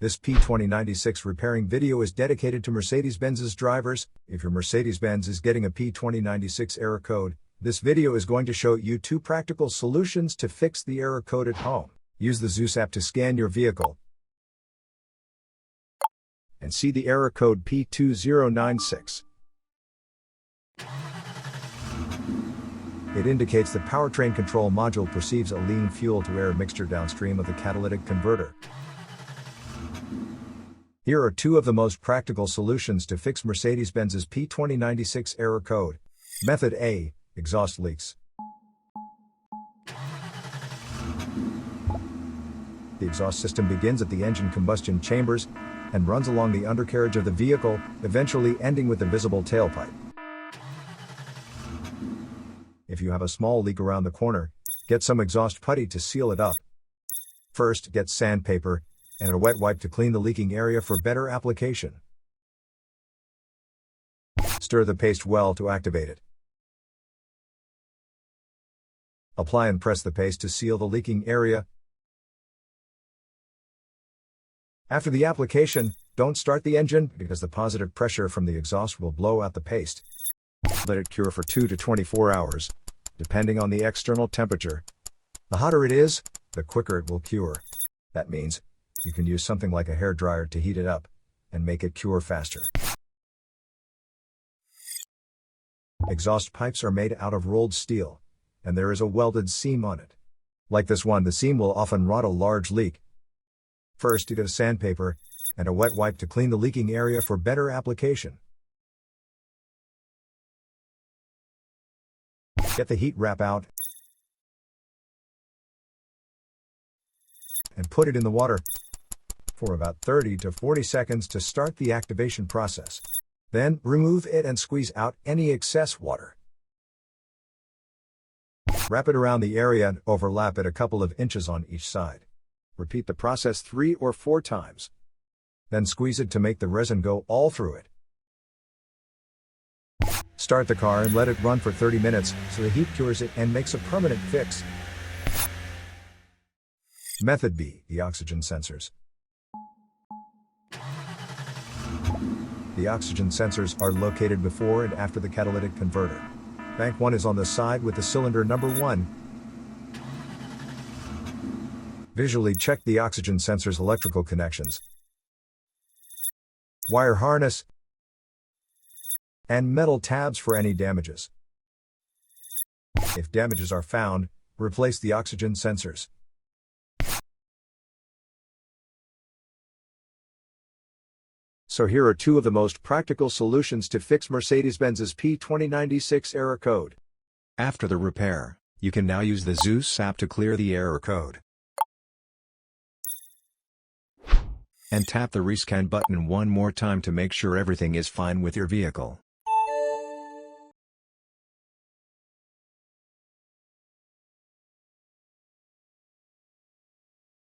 This P2096 repairing video is dedicated to Mercedes-Benz's drivers. If your Mercedes-Benz is getting a P2096 error code, this video is going to show you 2 practical solutions to fix the error code at home. Use the Zeus app to scan your vehicle and see the error code P2096. It indicates the Powertrain Control Module perceives a lean fuel-to-air mixture downstream of the catalytic converter. Here are 2 of the most practical solutions to fix Mercedes-Benz's P2096 error code. Method A: exhaust leaks. The exhaust system begins at the engine combustion chambers and runs along the undercarriage of the vehicle, eventually ending with the visible tailpipe. If you have a small leak around the corner, get some exhaust putty to seal it up. First, get sandpaper and a wet wipe to clean the leaking area for better application. Stir the paste well to activate it. Apply and press the paste to seal the leaking area. After the application, don't start the engine because the positive pressure from the exhaust will blow out the paste. Let it cure for 2 to 24 hours, depending on the external temperature. The hotter it is, the quicker it will cure. That means you can use something like a hairdryer to heat it up and make it cure faster. Exhaust pipes are made out of rolled steel, and there is a welded seam on it. Like this one, the seam will often rot a large leak. First, get a sandpaper and a wet wipe to clean the leaking area for better application. Get the heat wrap out and put it in the water for about 30 to 40 seconds to start the activation process. Then, remove it and squeeze out any excess water. Wrap it around the area and overlap it a couple of inches on each side. Repeat the process 3 or 4 times. Then squeeze it to make the resin go all through it. Start the car and let it run for 30 minutes so the heat cures it and makes a permanent fix. Method B: the oxygen sensors. The oxygen sensors are located before and after the catalytic converter. Bank 1 is on the side with the cylinder number 1. Visually check the oxygen sensor's electrical connections, wire harness, and metal tabs for any damages. If damages are found, replace the oxygen sensors. So here are 2 of the most practical solutions to fix Mercedes-Benz's P2096 error code. After the repair, you can now use the Zeus app to clear the error code. And tap the rescan button one more time to make sure everything is fine with your vehicle.